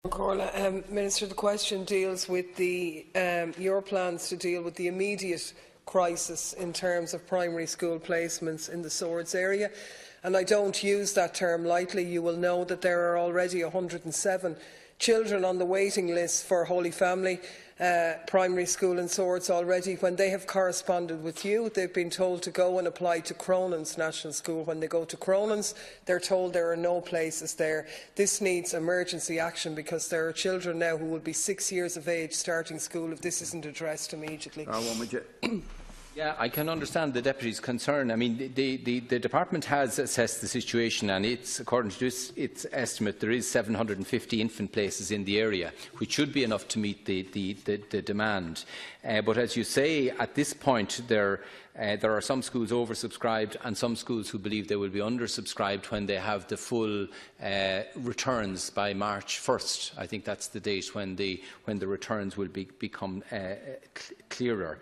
Corla. Minister, the question deals with your plans to deal with the immediate crisis in terms of primary school placements in the Swords area. And I don't use that term lightly. You will know that there are already 107 children on the waiting list for Holy Family primary school in Swords already. When they have corresponded with you, they've been told to go and apply to Cronan's National School. When they go to Cronan's, they're told there are no places there. This needs emergency action because there are children now who will be 6 years of age starting school if this isn't addressed immediately. Yeah, I can understand the Deputy's concern. I mean, the Department has assessed the situation, and according to its estimate, there is 750 infant places in the area, which should be enough to meet the demand. But as you say, at this point, there are some schools oversubscribed and some schools who believe they will be undersubscribed when they have the full returns by March 1st. I think that's the date when the returns will become clearer.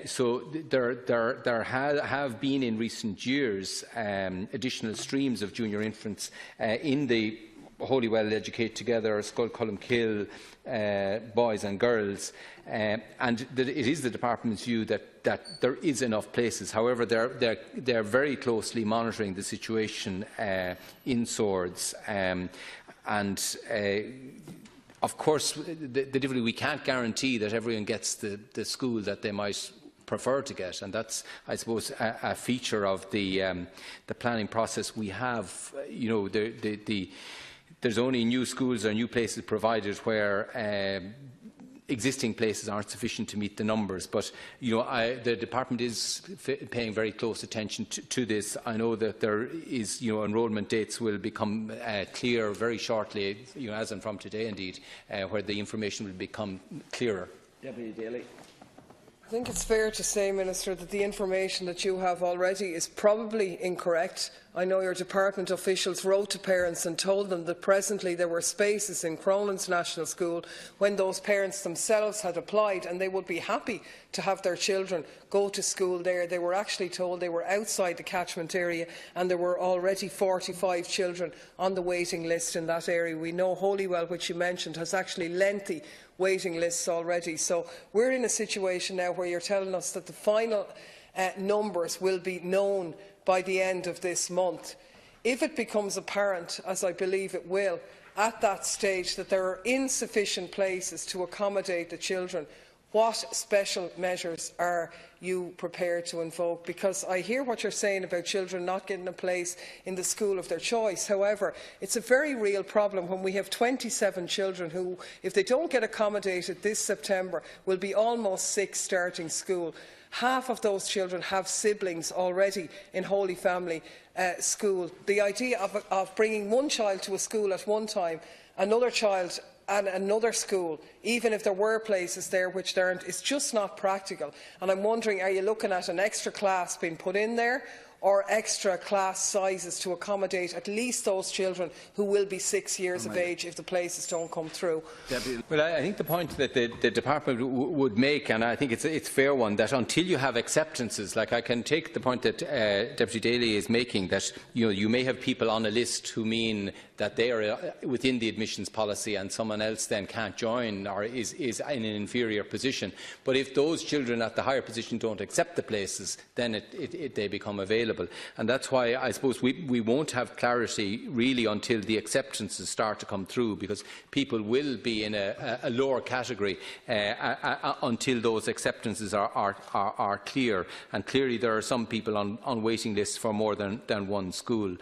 So there have been in recent years additional streams of junior infants in the Holywell Educate Together, Scull-Columkill boys and girls, and it is the Department's view that there is enough places. However, they're very closely monitoring the situation in Swords, of course, the difficulty, we can't guarantee that everyone gets the school that they might prefer to get, and that's, I suppose, a feature of the planning process we have. You know, there's only new schools or new places provided where existing places aren't sufficient to meet the numbers. But you know, the Department is paying very close attention to this. I know that there is, you know, enrolment dates will become clear very shortly, you know, as and from today indeed, where the information will become clearer. Deputy Daly. I think it's fair to say, Minister, that the information that you have already is probably incorrect. I know your department officials wrote to parents and told them that presently there were spaces in Cronan's National School when those parents themselves had applied, and they would be happy to have their children go to school there. They were actually told they were outside the catchment area, and there were already 45 children on the waiting list in that area. We know Holywell, which you mentioned, has actually lengthy waiting lists already. So we're in a situation now where you're telling us that the final numbers will be known by the end of this month. If it becomes apparent, as I believe it will, at that stage that there are insufficient places to accommodate the children, what special measures are you prepared to invoke? Because I hear what you're saying about children not getting a place in the school of their choice. However, it's a very real problem when we have 27 children who, if they don't get accommodated this September, will be almost 6 starting school. Half of those children have siblings already in Holy Family school. The idea of bringing one child to a school at one time, another child and another school, even if there were places there which there aren't, is just not practical. And I'm wondering, are you looking at an extra class being put in there, or extra class sizes to accommodate at least those children who will be 6 years of age if the places don't come through? Well, I think the point that the Department would make, and I think it's a fair one, that until you have acceptances, like I can take the point that Deputy Daly is making, that you may have people on a list who mean that they are within the admissions policy and someone else then can't join or is in an inferior position. But if those children at the higher position don't accept the places, then they become available. And that's why I suppose we won't have clarity really until the acceptances start to come through, because people will be in a lower category until those acceptances are clear. And clearly there are some people on waiting lists for more than one school.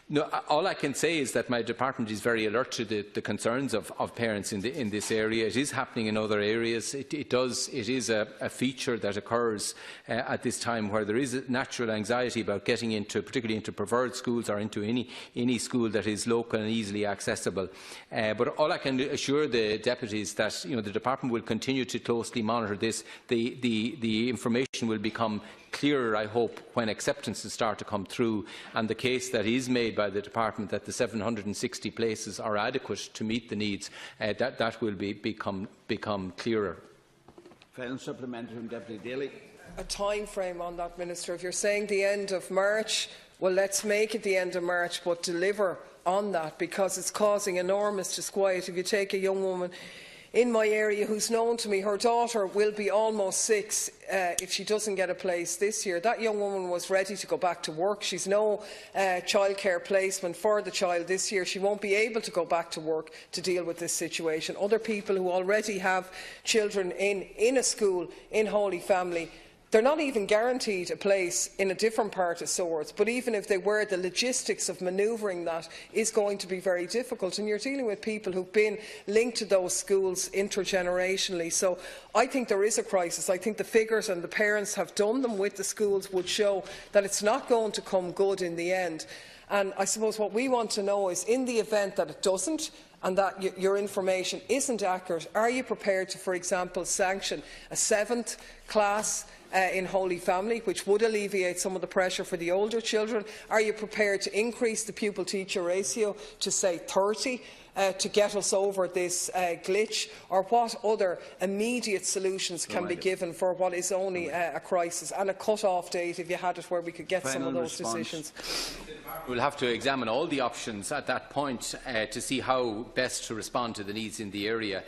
No, all I can say is that my department is very alert to the concerns of parents in this area. It is happening in other areas. It is a feature that occurs at this time, where there is natural anxiety about getting into, particularly into preferred schools or into any school that is local and easily accessible. But all I can assure the deputies that the department will continue to closely monitor this. The information will become clearer, I hope, when acceptances start to come through, and the case that is made by the department that the 760 places are adequate to meet the needs, that will become clearer. Final supplementary from Deputy Daly. A time frame on that, Minister. If you're saying the end of March, well, let's make it the end of March, but deliver on that, because it's causing enormous disquiet. If you take a young woman in my area who's known to me, her daughter will be almost 6 if she doesn't get a place this year. That young woman was ready to go back to work. She's no childcare placement for the child this year. She won't be able to go back to work to deal with this situation. Other people who already have children in a school in Holy Family, they're not even guaranteed a place in a different part of Swords, but even if they were, the logistics of manoeuvring that is going to be very difficult, and you're dealing with people who've been linked to those schools intergenerationally. So I think there is a crisis. I think the figures, and the parents have done them with the schools, would show that it's not going to come good in the end. And I suppose what we want to know is, in the event that it doesn't, and that your information isn't accurate, are you prepared to, for example, sanction a 7th class in Holy Family, which would alleviate some of the pressure for the older children? Are you prepared to increase the pupil-teacher ratio to, say, 30 to get us over this glitch? Or what other immediate solutions can be given for what is only a crisis, and a cut-off date, if you had it, where we could get some of those decisions? We'll have to examine all the options at that point to see how best to respond to the needs in the area.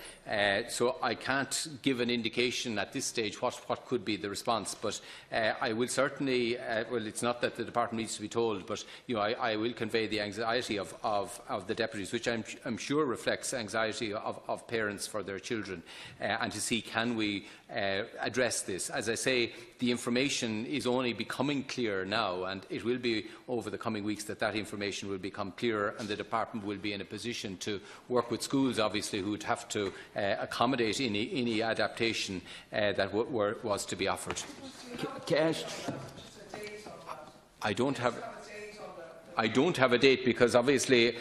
So I can't give an indication at this stage what could be the response, but I will certainly, well, it's not that the department needs to be told, but I will convey the anxiety of the deputies, which I'm sure reflects anxiety of parents for their children, and to see, can we address this. As I say, the information is only becoming clear now, and it will be over the coming weeks that information will become clearer, and the department will be in a position to work with schools, obviously, who would have to accommodate any adaptation that was to be offered. I don't have a date, because obviously,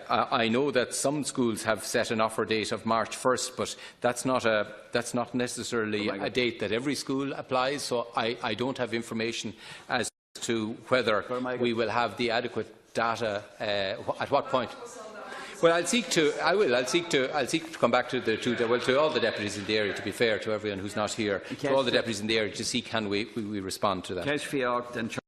I know that some schools have set an offer date of March 1st, but that's not necessarily a date that every school applies. So I don't have information as to whether we will have the adequate data at what point. Well, I'll seek to come back to all the deputies in the area, to be fair to everyone who's not here, to all the deputies in the area, to see can we respond to that.